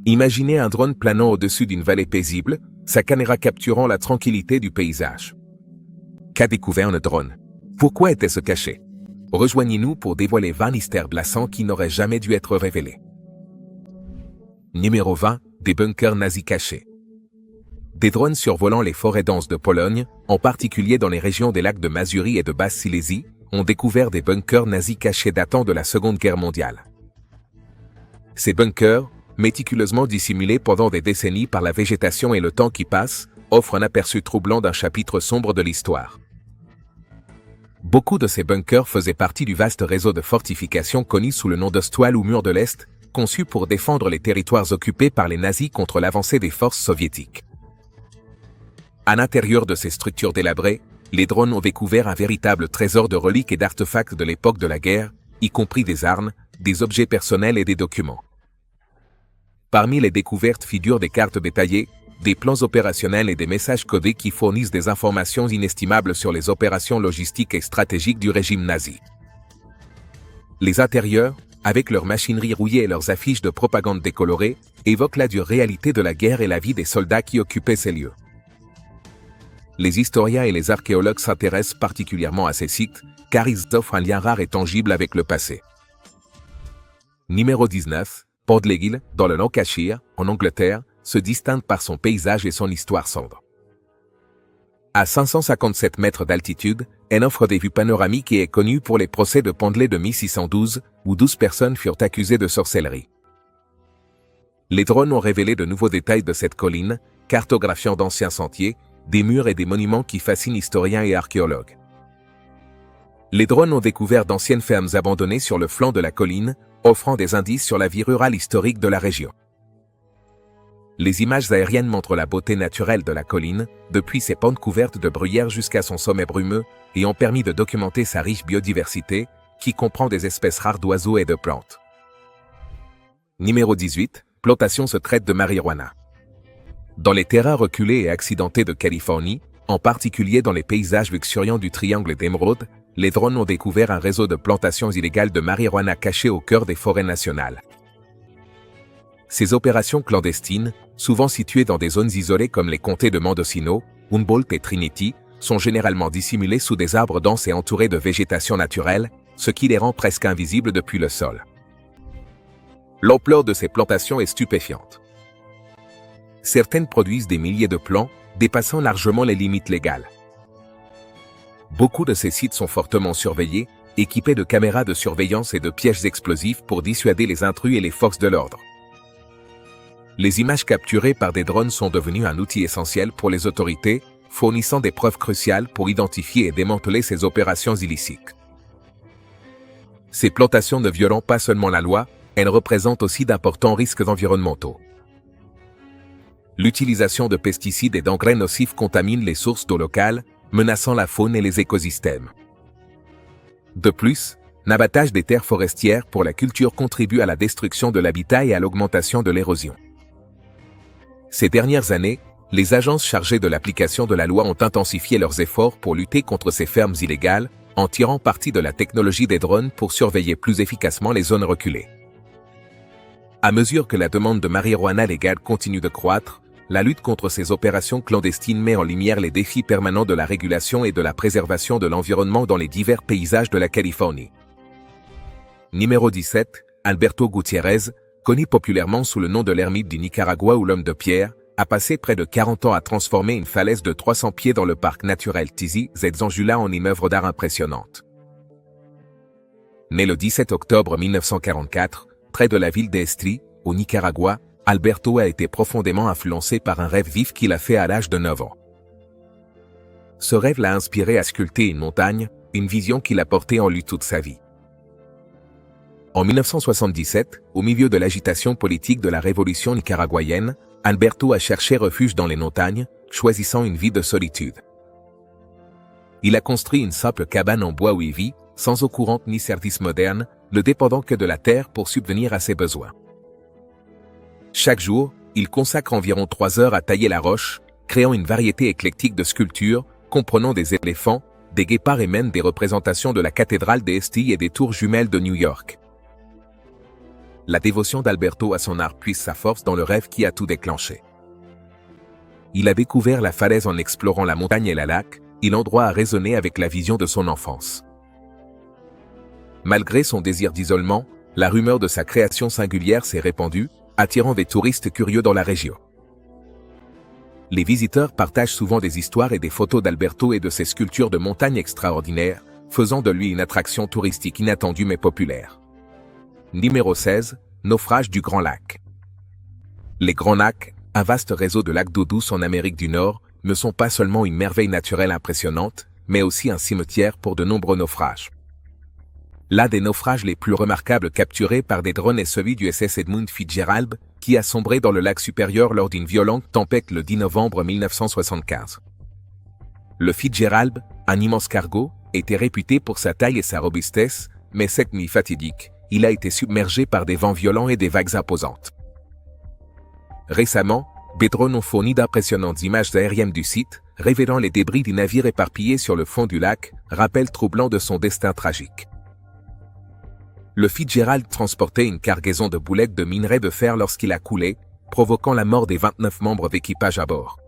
Imaginez un drone planant au-dessus d'une vallée paisible, sa caméra capturant la tranquillité du paysage. Qu'a découvert un drone? Pourquoi était-ce caché? Rejoignez-nous pour dévoiler 20 mystères glaçants qui n'auraient jamais dû être révélés. Numéro 20. Des bunkers nazis cachés. Des drones survolant les forêts denses de Pologne, en particulier dans les régions des lacs de Mazurie et de Basse-Silésie, ont découvert des bunkers nazis cachés datant de la Seconde Guerre mondiale. Ces bunkers, méticuleusement dissimulés pendant des décennies par la végétation et le temps qui passe, offrent un aperçu troublant d'un chapitre sombre de l'histoire. Beaucoup de ces bunkers faisaient partie du vaste réseau de fortifications connu sous le nom d'Ostwall ou Mur de l'Est, conçu pour défendre les territoires occupés par les nazis contre l'avancée des forces soviétiques. À l'intérieur de ces structures délabrées, les drones ont découvert un véritable trésor de reliques et d'artefacts de l'époque de la guerre, y compris des armes, des objets personnels et des documents. Parmi les découvertes figurent des cartes détaillées, des plans opérationnels et des messages codés qui fournissent des informations inestimables sur les opérations logistiques et stratégiques du régime nazi. Les intérieurs, avec leur machinerie rouillée et leurs affiches de propagande décolorées, évoquent la dure réalité de la guerre et la vie des soldats qui occupaient ces lieux. Les historiens et les archéologues s'intéressent particulièrement à ces sites, car ils offrent un lien rare et tangible avec le passé. Numéro 19. Portleaguil, dans le Lancashire, en Angleterre, se distingue par son paysage et son histoire sombre. À 557 mètres d'altitude, elle offre des vues panoramiques et est connue pour les procès de Pendley de 1612, où 12 personnes furent accusées de sorcellerie. Les drones ont révélé de nouveaux détails de cette colline, cartographiant d'anciens sentiers, des murs et des monuments qui fascinent historiens et archéologues. Les drones ont découvert d'anciennes fermes abandonnées sur le flanc de la colline, offrant des indices sur la vie rurale historique de la région. Les images aériennes montrent la beauté naturelle de la colline, depuis ses pentes couvertes de bruyères jusqu'à son sommet brumeux, et ont permis de documenter sa riche biodiversité, qui comprend des espèces rares d'oiseaux et de plantes. Numéro 18. Plantation secrète de marijuana. Dans les terrains reculés et accidentés de Californie, en particulier dans les paysages luxuriants du triangle d'émeraude, les drones ont découvert un réseau de plantations illégales de marijuana cachées au cœur des forêts nationales. Ces opérations clandestines, souvent situées dans des zones isolées comme les comtés de Mendocino, Humboldt et Trinity, sont généralement dissimulées sous des arbres denses et entourées de végétation naturelle, ce qui les rend presque invisibles depuis le sol. L'ampleur de ces plantations est stupéfiante. Certaines produisent des milliers de plants, dépassant largement les limites légales. Beaucoup de ces sites sont fortement surveillés, équipés de caméras de surveillance et de pièges explosifs pour dissuader les intrus et les forces de l'ordre. Les images capturées par des drones sont devenues un outil essentiel pour les autorités, fournissant des preuves cruciales pour identifier et démanteler ces opérations illicites. Ces plantations ne violant pas seulement la loi, elles représentent aussi d'importants risques environnementaux. L'utilisation de pesticides et d'engrais nocifs contamine les sources d'eau locales, menaçant la faune et les écosystèmes. De plus, l'abattage des terres forestières pour la culture contribue à la destruction de l'habitat et à l'augmentation de l'érosion. Ces dernières années, les agences chargées de l'application de la loi ont intensifié leurs efforts pour lutter contre ces fermes illégales, en tirant parti de la technologie des drones pour surveiller plus efficacement les zones reculées. À mesure que la demande de marijuana légale continue de croître, la lutte contre ces opérations clandestines met en lumière les défis permanents de la régulation et de la préservation de l'environnement dans les divers paysages de la Californie. Numéro 17. Alberto Gutiérrez, connu populairement sous le nom de l'ermite du Nicaragua ou l'homme de pierre, a passé près de 40 ans à transformer une falaise de 300 pieds dans le parc naturel Tizi Zenzanjula en une œuvre d'art impressionnante. Né le 17 octobre 1944, près de la ville d'Estri, au Nicaragua, Alberto a été profondément influencé par un rêve vif qu'il a fait à l'âge de 9 ans. Ce rêve l'a inspiré à sculpter une montagne, une vision qu'il a portée en lui toute sa vie. En 1977, au milieu de l'agitation politique de la révolution nicaraguayenne, Alberto a cherché refuge dans les montagnes, choisissant une vie de solitude. Il a construit une simple cabane en bois où il vit, sans eau courante ni service moderne, ne dépendant que de la terre pour subvenir à ses besoins. Chaque jour, il consacre environ 3 heures à tailler la roche, créant une variété éclectique de sculptures, comprenant des éléphants, des guépards et même des représentations de la cathédrale d'Esti et des tours jumelles de New York. la dévotion d'Alberto à son art puise sa force dans le rêve qui a tout déclenché. Il a découvert la falaise en explorant la montagne et la lac, et l'endroit a résonné avec la vision de son enfance. Malgré son désir d'isolement, la rumeur de sa création singulière s'est répandue, attirant des touristes curieux dans la région. Les visiteurs partagent souvent des histoires et des photos d'Alberto et de ses sculptures de montagne extraordinaires, faisant de lui une attraction touristique inattendue mais populaire. Numéro 16, naufrage du Grand Lac. Les Grands Lacs, un vaste réseau de lacs d'eau douce en Amérique du Nord, ne sont pas seulement une merveille naturelle impressionnante, mais aussi un cimetière pour de nombreux naufrages. L'un des naufrages les plus remarquables capturés par des drones est celui du SS Edmund Fitzgerald, qui a sombré dans le lac supérieur lors d'une violente tempête le 10 novembre 1975. Le Fitzgerald, un immense cargo, était réputé pour sa taille et sa robustesse, mais cette nuit fatidique, il a été submergé par des vents violents et des vagues imposantes. Récemment, des drones ont fourni d'impressionnantes images aériennes du site, révélant les débris du navire éparpillés sur le fond du lac, rappel troublant de son destin tragique. Le Fitzgerald transportait une cargaison de boulettes de minerai de fer lorsqu'il a coulé, provoquant la mort des 29 membres d'équipage à bord.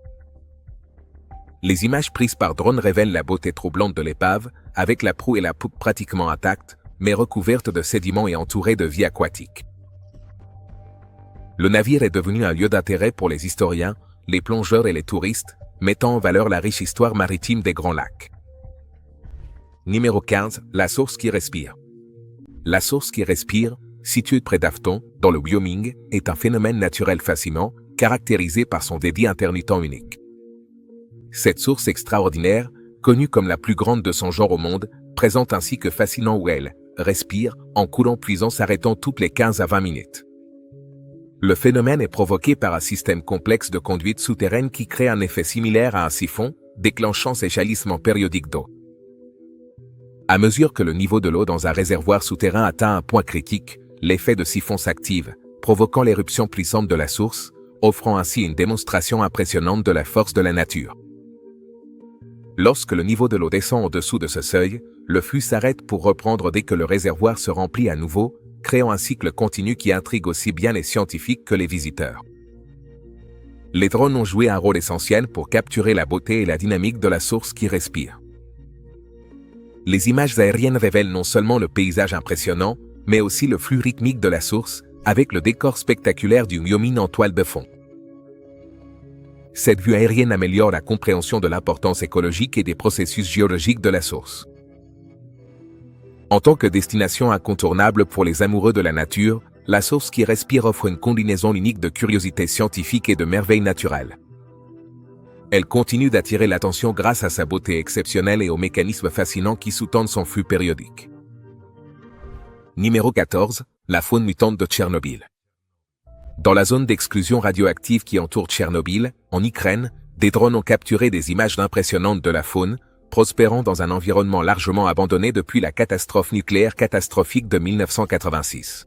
Les images prises par drone révèlent la beauté troublante de l'épave, avec la proue et la poupe pratiquement intactes, mais recouvertes de sédiments et entourées de vie aquatique. Le navire est devenu un lieu d'intérêt pour les historiens, les plongeurs et les touristes, mettant en valeur la riche histoire maritime des Grands Lacs. Numéro 15, la source qui respire. La source qui respire, située près d'Afton, dans le Wyoming, est un phénomène naturel fascinant, caractérisé par son débit intermittent unique. Cette source extraordinaire, connue comme la plus grande de son genre au monde, présente un cycle fascinant où elle respire, en coulant puisant s'arrêtant toutes les 15 à 20 minutes. Le phénomène est provoqué par un système complexe de conduite souterraine qui crée un effet similaire à un siphon, déclenchant ces jaillissements périodiques d'eau. À mesure que le niveau de l'eau dans un réservoir souterrain atteint un point critique, l'effet de siphon s'active, provoquant l'éruption puissante de la source, offrant ainsi une démonstration impressionnante de la force de la nature. Lorsque le niveau de l'eau descend en dessous de ce seuil, le flux s'arrête pour reprendre dès que le réservoir se remplit à nouveau, créant un cycle continu qui intrigue aussi bien les scientifiques que les visiteurs. Les drones ont joué un rôle essentiel pour capturer la beauté et la dynamique de la source qui respire. Les images aériennes révèlent non seulement le paysage impressionnant, mais aussi le flux rythmique de la source, avec le décor spectaculaire du Wyoming en toile de fond. Cette vue aérienne améliore la compréhension de l'importance écologique et des processus géologiques de la source. En tant que destination incontournable pour les amoureux de la nature, la source qui respire offre une combinaison unique de curiosité scientifique et de merveilles naturelles. Elle continue d'attirer l'attention grâce à sa beauté exceptionnelle et aux mécanismes fascinants qui sous-tendent son flux périodique. Numéro 14, la faune mutante de Tchernobyl. Dans la zone d'exclusion radioactive qui entoure Tchernobyl, en Ukraine, des drones ont capturé des images impressionnantes de la faune, prospérant dans un environnement largement abandonné depuis la catastrophe nucléaire catastrophique de 1986.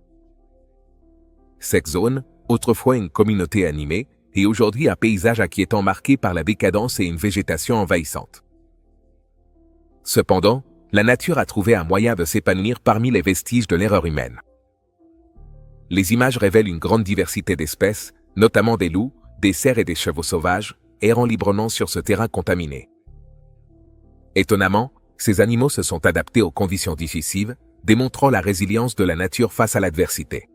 Cette zone, autrefois une communauté animée, est aujourd'hui un paysage inquiétant marqué par la décadence et une végétation envahissante. Cependant, la nature a trouvé un moyen de s'épanouir parmi les vestiges de l'erreur humaine. Les images révèlent une grande diversité d'espèces, notamment des loups, des cerfs et des chevaux sauvages, errant librement sur ce terrain contaminé. Étonnamment, ces animaux se sont adaptés aux conditions difficiles, démontrant la résilience de la nature face à l'adversité.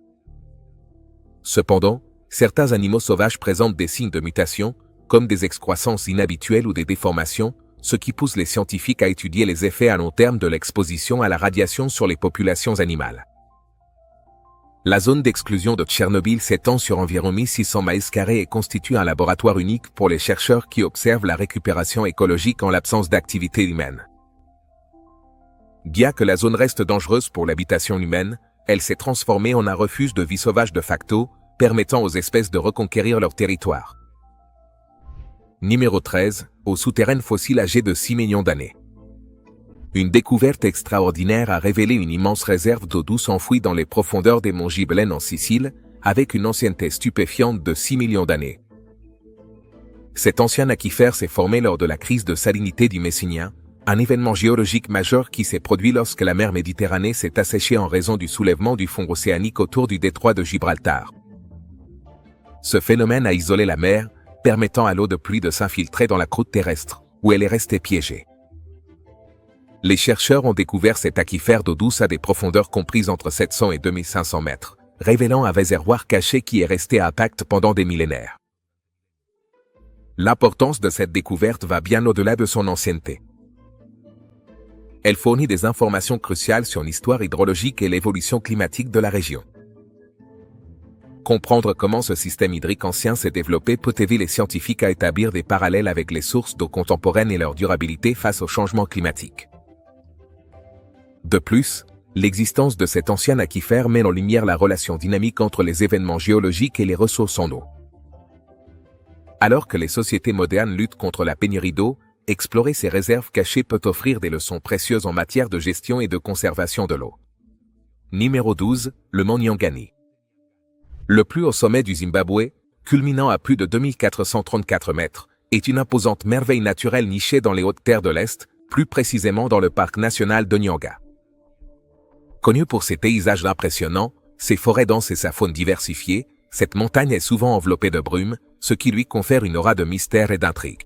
Cependant, certains animaux sauvages présentent des signes de mutation, comme des excroissances inhabituelles ou des déformations, ce qui pousse les scientifiques à étudier les effets à long terme de l'exposition à la radiation sur les populations animales. La zone d'exclusion de Tchernobyl s'étend sur environ 1600 miles carrés et constitue un laboratoire unique pour les chercheurs qui observent la récupération écologique en l'absence d'activité humaine. Bien que la zone reste dangereuse pour l'habitation humaine, elle s'est transformée en un refuge de vie sauvage de facto, permettant aux espèces de reconquérir leur territoire. Numéro 13, eau souterraine fossile âgée de 6 millions d'années. Une découverte extraordinaire a révélé une immense réserve d'eau douce enfouie dans les profondeurs des monts Gibelines en Sicile, avec une ancienneté stupéfiante de 6 millions d'années. Cet ancien aquifère s'est formé lors de la crise de salinité du Messinien, un événement géologique majeur qui s'est produit lorsque la mer Méditerranée s'est asséchée en raison du soulèvement du fond océanique autour du détroit de Gibraltar. Ce phénomène a isolé la mer, permettant à l'eau de pluie de s'infiltrer dans la croûte terrestre, où elle est restée piégée. Les chercheurs ont découvert cet aquifère d'eau douce à des profondeurs comprises entre 700 et 2500 mètres, révélant un réservoir caché qui est resté intact pendant des millénaires. L'importance de cette découverte va bien au-delà de son ancienneté. Elle fournit des informations cruciales sur l'histoire hydrologique et l'évolution climatique de la région. Comprendre comment ce système hydrique ancien s'est développé peut aider les scientifiques à établir des parallèles avec les sources d'eau contemporaines et leur durabilité face au changement climatique. De plus, l'existence de cet ancien aquifère met en lumière la relation dynamique entre les événements géologiques et les ressources en eau. Alors que les sociétés modernes luttent contre la pénurie d'eau, explorer ces réserves cachées peut offrir des leçons précieuses en matière de gestion et de conservation de l'eau. Numéro 12, le mont Nyangani. Le plus haut sommet du Zimbabwe, culminant à plus de 2434 mètres, est une imposante merveille naturelle nichée dans les hautes terres de l'Est, plus précisément dans le parc national de Nyanga. Connue pour ses paysages impressionnants, ses forêts denses et sa faune diversifiée, cette montagne est souvent enveloppée de brume, ce qui lui confère une aura de mystère et d'intrigue.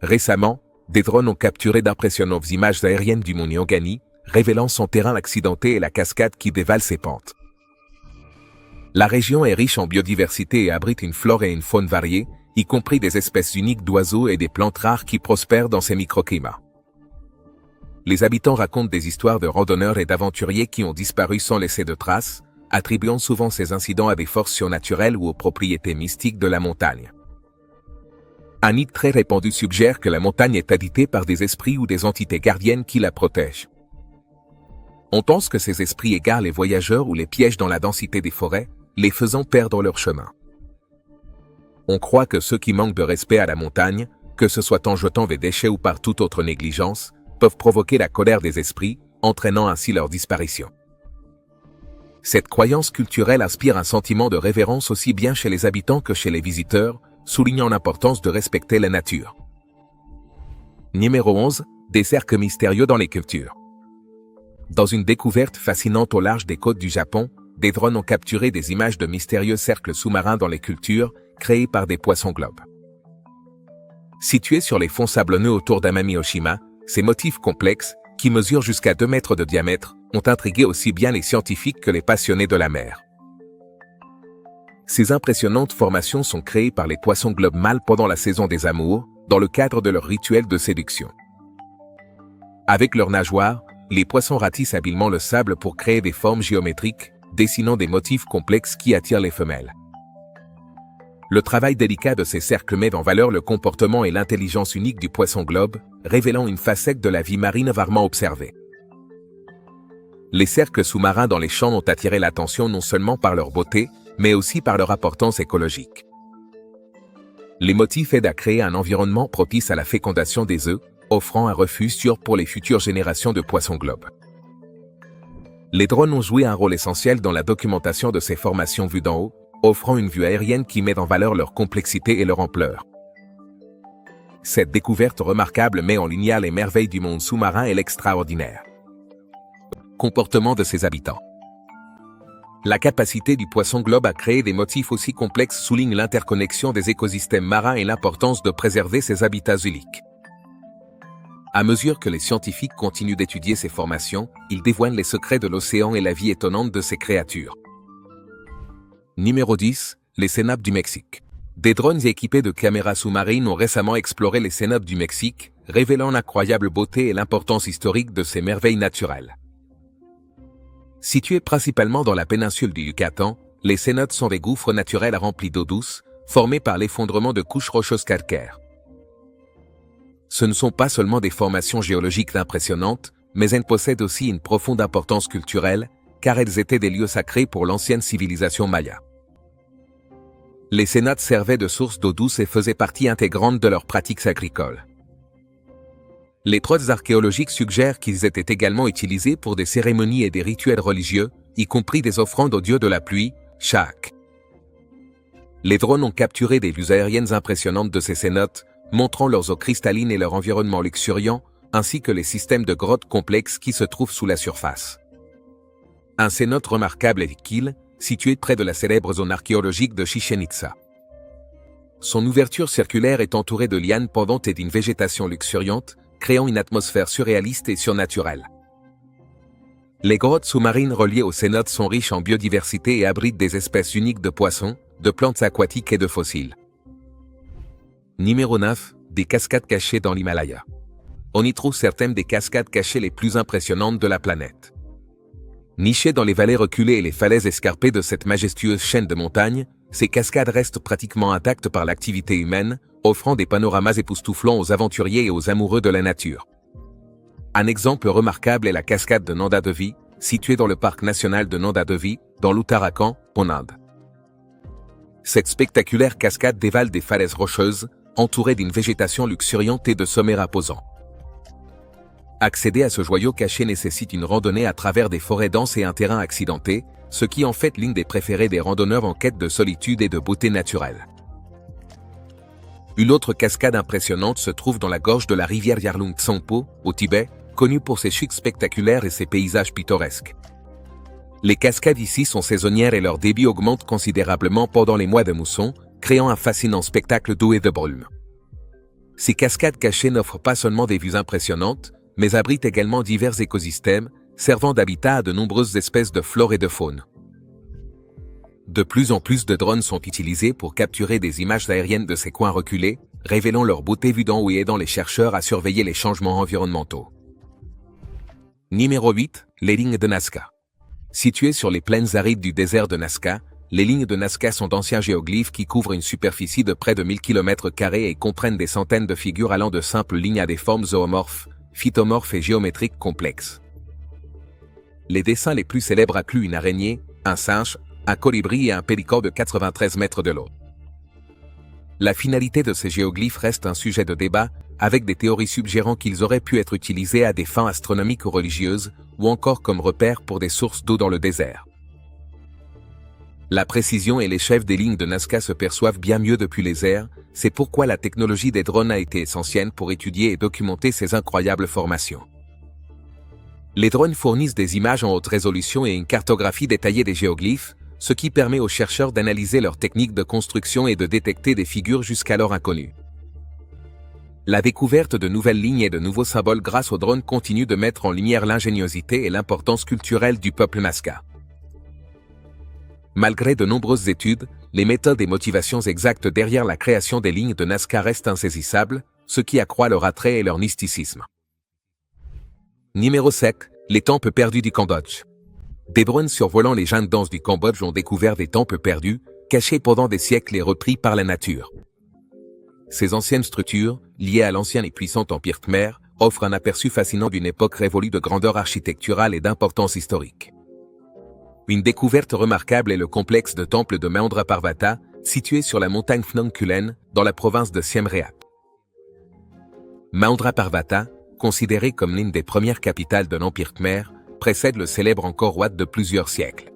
Récemment, des drones ont capturé d'impressionnantes images aériennes du mont Nyangani, révélant son terrain accidenté et la cascade qui dévale ses pentes. La région est riche en biodiversité et abrite une flore et une faune variées, y compris des espèces uniques d'oiseaux et des plantes rares qui prospèrent dans ces microclimats. Les habitants racontent des histoires de randonneurs et d'aventuriers qui ont disparu sans laisser de traces, attribuant souvent ces incidents à des forces surnaturelles ou aux propriétés mystiques de la montagne. Un mythe très répandu suggère que la montagne est habitée par des esprits ou des entités gardiennes qui la protègent. On pense que ces esprits égarent les voyageurs ou les piègent dans la densité des forêts, les faisant perdre leur chemin. On croit que ceux qui manquent de respect à la montagne, que ce soit en jetant des déchets ou par toute autre négligence, peuvent provoquer la colère des esprits, entraînant ainsi leur disparition. Cette croyance culturelle inspire un sentiment de révérence aussi bien chez les habitants que chez les visiteurs, soulignant l'importance de respecter la nature. Numéro 11, des cercles mystérieux dans les cultures. Dans une découverte fascinante au large des côtes du Japon, des drones ont capturé des images de mystérieux cercles sous-marins dans les cultures, créés par des poissons-globes. Situés sur les fonds sablonneux autour d'Amami-Oshima, ces motifs complexes, qui mesurent jusqu'à 2 mètres de diamètre, ont intrigué aussi bien les scientifiques que les passionnés de la mer. Ces impressionnantes formations sont créées par les poissons-globes mâles pendant la saison des amours, dans le cadre de leur rituel de séduction. Avec leurs nageoires, les poissons ratissent habilement le sable pour créer des formes géométriques, dessinant des motifs complexes qui attirent les femelles. Le travail délicat de ces cercles met en valeur le comportement et l'intelligence unique du poisson-globe, révélant une facette de la vie marine rarement observée. Les cercles sous-marins dans les champs ont attiré l'attention non seulement par leur beauté, mais aussi par leur importance écologique. Les motifs aident à créer un environnement propice à la fécondation des œufs, offrant un refuge sûr pour les futures générations de poissons-globes. Les drones ont joué un rôle essentiel dans la documentation de ces formations vues d'en haut, offrant une vue aérienne qui met en valeur leur complexité et leur ampleur. Cette découverte remarquable met en lumière les merveilles du monde sous-marin et l'extraordinaire comportement de ses habitants. La capacité du poisson-globe à créer des motifs aussi complexes souligne l'interconnexion des écosystèmes marins et l'importance de préserver ces habitats uniques. À mesure que les scientifiques continuent d'étudier ces formations, ils dévoilent les secrets de l'océan et la vie étonnante de ces créatures. Numéro 10, les cénopes du Mexique. Des drones équipés de caméras sous-marines ont récemment exploré les cénopes du Mexique, révélant l'incroyable beauté et l'importance historique de ces merveilles naturelles. Situés principalement dans la péninsule du Yucatan, les cénotes sont des gouffres naturels remplis d'eau douce, formés par l'effondrement de couches rocheuses calcaires. Ce ne sont pas seulement des formations géologiques impressionnantes, mais elles possèdent aussi une profonde importance culturelle, car elles étaient des lieux sacrés pour l'ancienne civilisation maya. Les cénotes servaient de source d'eau douce et faisaient partie intégrante de leurs pratiques agricoles. Les preuves archéologiques suggèrent qu'ils étaient également utilisés pour des cérémonies et des rituels religieux, y compris des offrandes au dieu de la pluie, Shak. Les drones ont capturé des vues aériennes impressionnantes de ces cénotes, montrant leurs eaux cristallines et leur environnement luxuriant, ainsi que les systèmes de grottes complexes qui se trouvent sous la surface. Un cénote remarquable est Kil, situé près de la célèbre zone archéologique de Chichén Itzá. Son ouverture circulaire est entourée de lianes pendantes et d'une végétation luxuriante, créant une atmosphère surréaliste et surnaturelle. Les grottes sous-marines reliées au cénote sont riches en biodiversité et abritent des espèces uniques de poissons, de plantes aquatiques et de fossiles. Numéro 9. Des cascades cachées dans l'Himalaya. On y trouve certaines des cascades cachées les plus impressionnantes de la planète. Nichées dans les vallées reculées et les falaises escarpées de cette majestueuse chaîne de montagnes, ces cascades restent pratiquement intactes par l'activité humaine, offrant des panoramas époustouflants aux aventuriers et aux amoureux de la nature. Un exemple remarquable est la cascade de Nanda Devi, située dans le parc national de Nanda Devi, dans l'Uttarakhand, en Inde. Cette spectaculaire cascade dévale des falaises rocheuses, entourée d'une végétation luxuriante et de sommets imposants. Accéder à ce joyau caché nécessite une randonnée à travers des forêts denses et un terrain accidenté, ce qui en fait l'une des préférées des randonneurs en quête de solitude et de beauté naturelle. Une autre cascade impressionnante se trouve dans la gorge de la rivière Yarlung Tsangpo, au Tibet, connue pour ses chutes spectaculaires et ses paysages pittoresques. Les cascades ici sont saisonnières et leur débit augmente considérablement pendant les mois de mousson, créant un fascinant spectacle d'eau et de brume. Ces cascades cachées n'offrent pas seulement des vues impressionnantes, mais abritent également divers écosystèmes, servant d'habitat à de nombreuses espèces de flore et de faune. De plus en plus de drones sont utilisés pour capturer des images aériennes de ces coins reculés, révélant leur beauté vue d'en haut et aidant les chercheurs à surveiller les changements environnementaux. Numéro 8. Les lignes de Nazca. Situées sur les plaines arides du désert de Nazca, les lignes de Nazca sont d'anciens géoglyphes qui couvrent une superficie de près de 1000 km² et comprennent des centaines de figures allant de simples lignes à des formes zoomorphes, phytomorphes et géométriques complexes. Les dessins les plus célèbres incluent une araignée, un singe, un colibri et un pélican de 93 mètres de long. La finalité de ces géoglyphes reste un sujet de débat, avec des théories suggérant qu'ils auraient pu être utilisés à des fins astronomiques ou religieuses, ou encore comme repères pour des sources d'eau dans le désert. La précision et les chefs des lignes de Nazca se perçoivent bien mieux depuis les airs, c'est pourquoi la technologie des drones a été essentielle pour étudier et documenter ces incroyables formations. Les drones fournissent des images en haute résolution et une cartographie détaillée des géoglyphes, ce qui permet aux chercheurs d'analyser leurs techniques de construction et de détecter des figures jusqu'alors inconnues. La découverte de nouvelles lignes et de nouveaux symboles grâce aux drones continue de mettre en lumière l'ingéniosité et l'importance culturelle du peuple Nazca. Malgré de nombreuses études, les méthodes et motivations exactes derrière la création des lignes de Nazca restent insaisissables, ce qui accroît leur attrait et leur mysticisme. Numéro 7. Les temples perdus du Cambodge. Des drones survolant les jungle denses du Cambodge ont découvert des temples perdus, cachés pendant des siècles et repris par la nature. Ces anciennes structures, liées à l'ancien et puissant empire khmer, offrent un aperçu fascinant d'une époque révolue de grandeur architecturale et d'importance historique. Une découverte remarquable est le complexe de temples de Mahendra Parvata, situé sur la montagne Phnom Kulen, dans la province de Siem Reap. Mahendra Parvata, considéré comme l'une des premières capitales de l'empire khmer, précède le célèbre Angkor Wat de plusieurs siècles.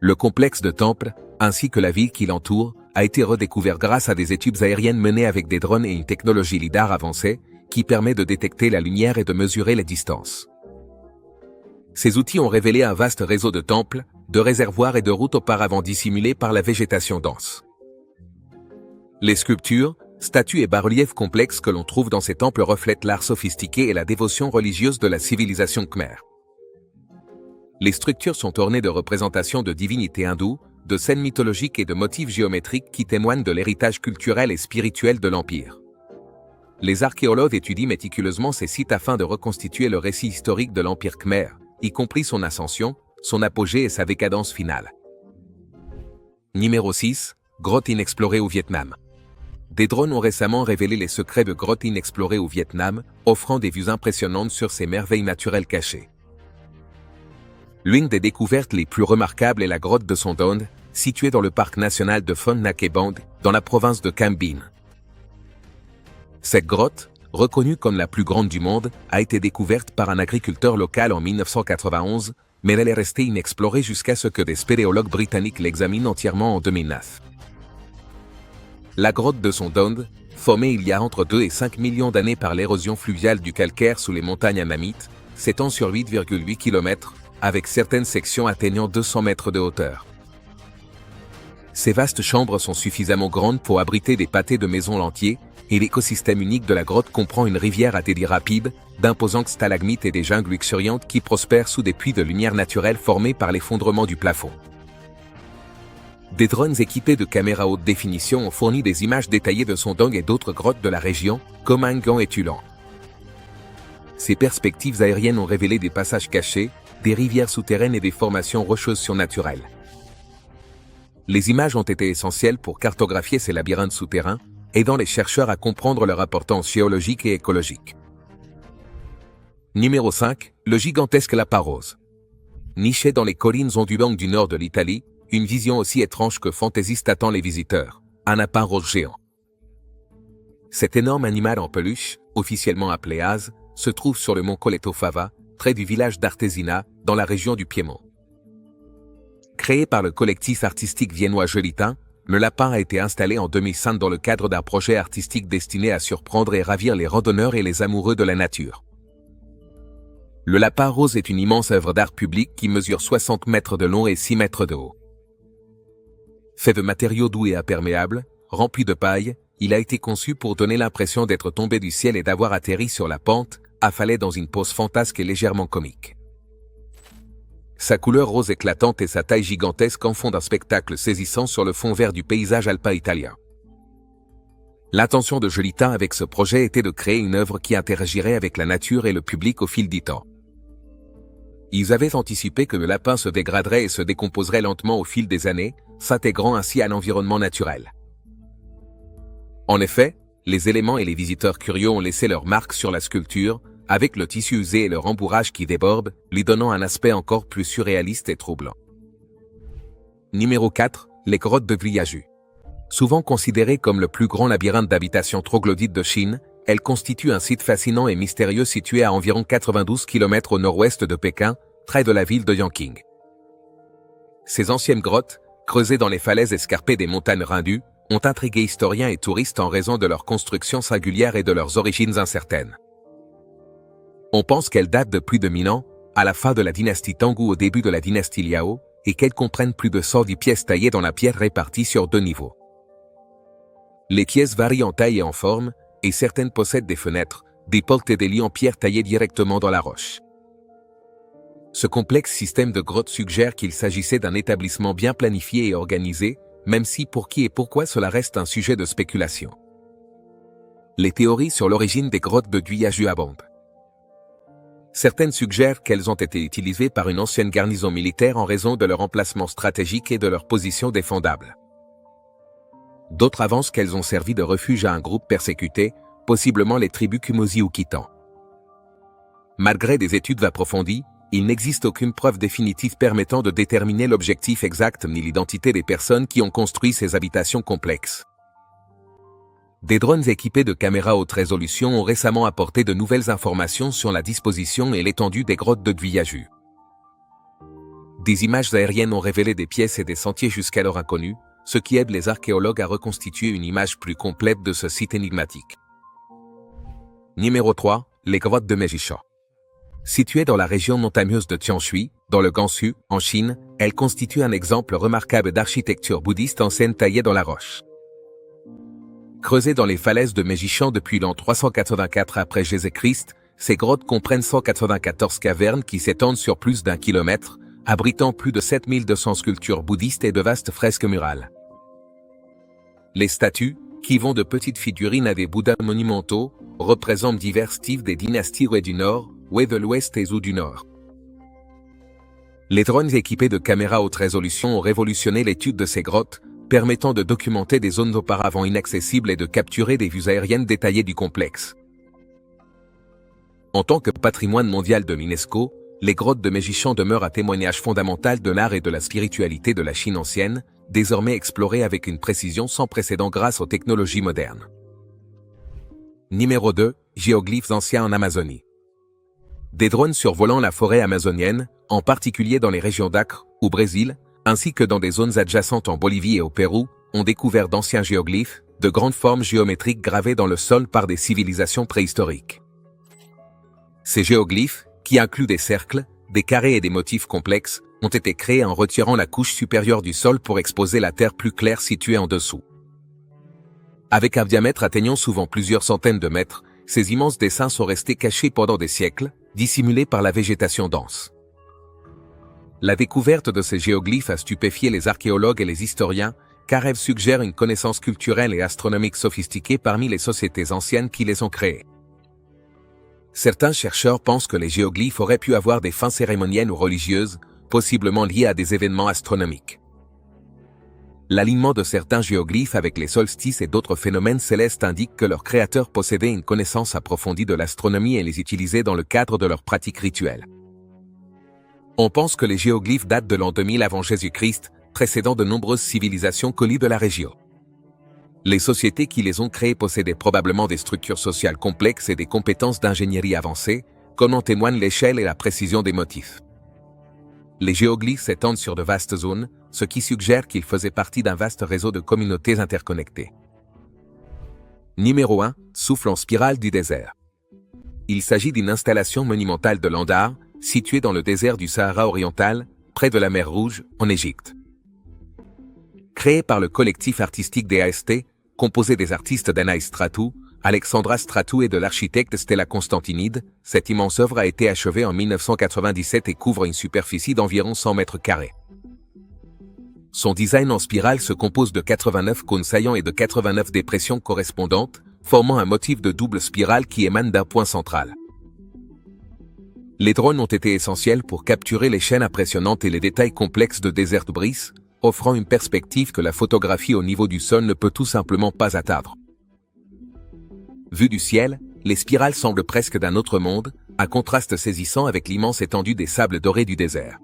Le complexe de temples, ainsi que la ville qui l'entoure, a été redécouvert grâce à des études aériennes menées avec des drones et une technologie lidar avancée, qui permet de détecter la lumière et de mesurer les distances. Ces outils ont révélé un vaste réseau de temples, de réservoirs et de routes auparavant dissimulés par la végétation dense. Les sculptures, statues et bas-reliefs complexes que l'on trouve dans ces temples reflètent l'art sophistiqué et la dévotion religieuse de la civilisation khmer. Les structures sont ornées de représentations de divinités hindoues, de scènes mythologiques et de motifs géométriques qui témoignent de l'héritage culturel et spirituel de l'Empire. Les archéologues étudient méticuleusement ces sites afin de reconstituer le récit historique de l'Empire khmer, y compris son ascension, son apogée et sa décadence finale. Numéro 6. Grottes inexplorées au Vietnam. Des drones ont récemment révélé les secrets de grottes inexplorées au Vietnam, offrant des vues impressionnantes sur ces merveilles naturelles cachées. L'une des découvertes les plus remarquables est la grotte de Son Don, située dans le parc national de Phon Naké Bang, dans la province de Cam Binh. Cette grotte, reconnue comme la plus grande du monde, a été découverte par un agriculteur local en 1991, mais elle est restée inexplorée jusqu'à ce que des spéléologues britanniques l'examinent entièrement en 2009. La grotte de Sondong, formée il y a entre 2 et 5 millions d'années par l'érosion fluviale du calcaire sous les montagnes Annamites, s'étend sur 8,8 km, avec certaines sections atteignant 200 mètres de hauteur. Ces vastes chambres sont suffisamment grandes pour abriter des pâtés de maisons entiers, et l'écosystème unique de la grotte comprend une rivière à débit rapide, d'imposantes stalagmites et des jungles luxuriantes qui prospèrent sous des puits de lumière naturelle formés par l'effondrement du plafond. Des drones équipés de caméras haute définition ont fourni des images détaillées de Sondong et d'autres grottes de la région, comme Angang et Tulan. Ces perspectives aériennes ont révélé des passages cachés, des rivières souterraines et des formations rocheuses surnaturelles. Les images ont été essentielles pour cartographier ces labyrinthes souterrains, aidant les chercheurs à comprendre leur importance géologique et écologique. Numéro 5. Le gigantesque lapin rose. Niché dans les collines ondulantes du nord de l'Italie, une vision aussi étrange que fantaisiste attend les visiteurs. Un lapin rose géant. Cet énorme animal en peluche, officiellement appelé Az, se trouve sur le mont Colletto Fava, près du village d'Artesina, dans la région du Piémont. Créé par le collectif artistique viennois Jolitin, le lapin a été installé en 2005 dans le cadre d'un projet artistique destiné à surprendre et ravir les randonneurs et les amoureux de la nature. Le lapin rose est une immense œuvre d'art public qui mesure 60 mètres de long et 6 mètres de haut. Fait de matériaux doux et imperméables, rempli de paille, il a été conçu pour donner l'impression d'être tombé du ciel et d'avoir atterri sur la pente, affalé dans une pose fantasque et légèrement comique. Sa couleur rose éclatante et sa taille gigantesque en font un spectacle saisissant sur le fond vert du paysage alpin italien. L'intention de Jolitin avec ce projet était de créer une œuvre qui interagirait avec la nature et le public au fil du temps. Ils avaient anticipé que le lapin se dégraderait et se décomposerait lentement au fil des années, s'intégrant ainsi à l'environnement naturel. En effet, les éléments et les visiteurs curieux ont laissé leur marque sur la sculpture, avec le tissu usé et le rembourrage qui déborde, lui donnant un aspect encore plus surréaliste et troublant. Numéro 4. Les grottes de Gwiaju. Souvent considérées comme le plus grand labyrinthe d'habitation troglodyte de Chine, elles constituent un site fascinant et mystérieux situé à environ 92 km au nord-ouest de Pékin, près de la ville de Yanqing. Ces anciennes grottes, creusées dans les falaises escarpées des montagnes Rindu, ont intrigué historiens et touristes en raison de leur construction singulière et de leurs origines incertaines. On pense qu'elles datent de plus de 1000 ans, à la fin de la dynastie Tang ou au début de la dynastie Liao, et qu'elles comprennent plus de 110 pièces taillées dans la pierre réparties sur 2 niveaux. Les pièces varient en taille et en forme, et certaines possèdent des fenêtres, des portes et des lits en pierre taillés directement dans la roche. Ce complexe système de grottes suggère qu'il s'agissait d'un établissement bien planifié et organisé, même si pour qui et pourquoi cela reste un sujet de spéculation. Les théories sur l'origine des grottes de Gwiaju abondent. Certaines suggèrent qu'elles ont été utilisées par une ancienne garnison militaire en raison de leur emplacement stratégique et de leur position défendable. D'autres avancent qu'elles ont servi de refuge à un groupe persécuté, possiblement les tribus Kumosi ou Khitan. Malgré des études approfondies, il n'existe aucune preuve définitive permettant de déterminer l'objectif exact ni l'identité des personnes qui ont construit ces habitations complexes. Des drones équipés de caméras haute résolution ont récemment apporté de nouvelles informations sur la disposition et l'étendue des grottes de Gwiaju. Des images aériennes ont révélé des pièces et des sentiers jusqu'alors inconnus, ce qui aide les archéologues à reconstituer une image plus complète de ce site énigmatique. Numéro 3. Les grottes de Meijishan. Situées dans la région montagneuse de Tianshui, dans le Gansu, en Chine, elles constituent un exemple remarquable d'architecture bouddhiste en scène taillée dans la roche. Creusées dans les falaises de Meijishan depuis l'an 384 après Jésus-Christ, ces grottes comprennent 194 cavernes qui s'étendent sur plus d'1 kilomètre, abritant plus de 7200 sculptures bouddhistes et de vastes fresques murales. Les statues, qui vont de petites figurines à des bouddhas monumentaux, représentent divers styles des dynasties Wei du Nord, Wei de l'Ouest et Zhou du Nord. Les drones équipés de caméras haute résolution ont révolutionné l'étude de ces grottes, permettant de documenter des zones auparavant inaccessibles et de capturer des vues aériennes détaillées du complexe. En tant que patrimoine mondial de l'UNESCO, les grottes de Meijishan demeurent un témoignage fondamental de l'art et de la spiritualité de la Chine ancienne, désormais explorée avec une précision sans précédent grâce aux technologies modernes. Numéro 2. Géoglyphes anciens en Amazonie. Des drones survolant la forêt amazonienne, en particulier dans les régions d'Acre, au Brésil, ainsi que dans des zones adjacentes en Bolivie et au Pérou, ont découvert d'anciens géoglyphes, de grandes formes géométriques gravées dans le sol par des civilisations préhistoriques. Ces géoglyphes, qui incluent des cercles, des carrés et des motifs complexes, ont été créés en retirant la couche supérieure du sol pour exposer la terre plus claire située en dessous. Avec un diamètre atteignant souvent plusieurs centaines de mètres, ces immenses dessins sont restés cachés pendant des siècles, dissimulés par la végétation dense. La découverte de ces géoglyphes a stupéfié les archéologues et les historiens, car elle suggère une connaissance culturelle et astronomique sophistiquée parmi les sociétés anciennes qui les ont créés. Certains chercheurs pensent que les géoglyphes auraient pu avoir des fins cérémonielles ou religieuses, possiblement liées à des événements astronomiques. L'alignement de certains géoglyphes avec les solstices et d'autres phénomènes célestes indique que leurs créateurs possédaient une connaissance approfondie de l'astronomie et les utilisaient dans le cadre de leurs pratiques rituelles. On pense que les géoglyphes datent de l'an 2000 avant Jésus-Christ, précédant de nombreuses civilisations connues de la région. Les sociétés qui les ont créés possédaient probablement des structures sociales complexes et des compétences d'ingénierie avancées, comme en témoignent l'échelle et la précision des motifs. Les géoglyphes s'étendent sur de vastes zones, ce qui suggère qu'ils faisaient partie d'un vaste réseau de communautés interconnectées. Numéro 1. Souffle en spirale du désert. Il s'agit d'une installation monumentale de Landar, située dans le désert du Sahara oriental, près de la mer Rouge, en Égypte. Créée par le collectif artistique des AST, composé des artistes d'Anaïs Stratou, Alexandra Stratou et de l'architecte Stella Constantinide, cette immense œuvre a été achevée en 1997 et couvre une superficie d'environ 100 mètres carrés. Son design en spirale se compose de 89 cônes saillants et de 89 dépressions correspondantes, formant un motif de double spirale qui émane d'un point central. Les drones ont été essentiels pour capturer les chaînes impressionnantes et les détails complexes de Desert Breeze, offrant une perspective que la photographie au niveau du sol ne peut tout simplement pas atteindre. Vu du ciel, les spirales semblent presque d'un autre monde, un contraste saisissant avec l'immense étendue des sables dorés du désert.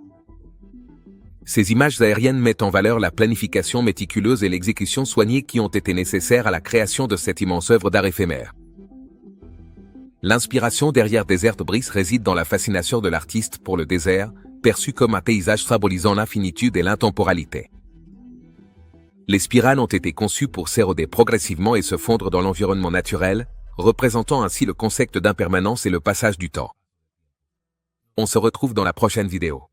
Ces images aériennes mettent en valeur la planification méticuleuse et l'exécution soignée qui ont été nécessaires à la création de cette immense œuvre d'art éphémère. L'inspiration derrière Desert Breeze réside dans la fascination de l'artiste pour le désert, perçu comme un paysage symbolisant l'infinitude et l'intemporalité. Les spirales ont été conçues pour s'éroder progressivement et se fondre dans l'environnement naturel, représentant ainsi le concept d'impermanence et le passage du temps. On se retrouve dans la prochaine vidéo.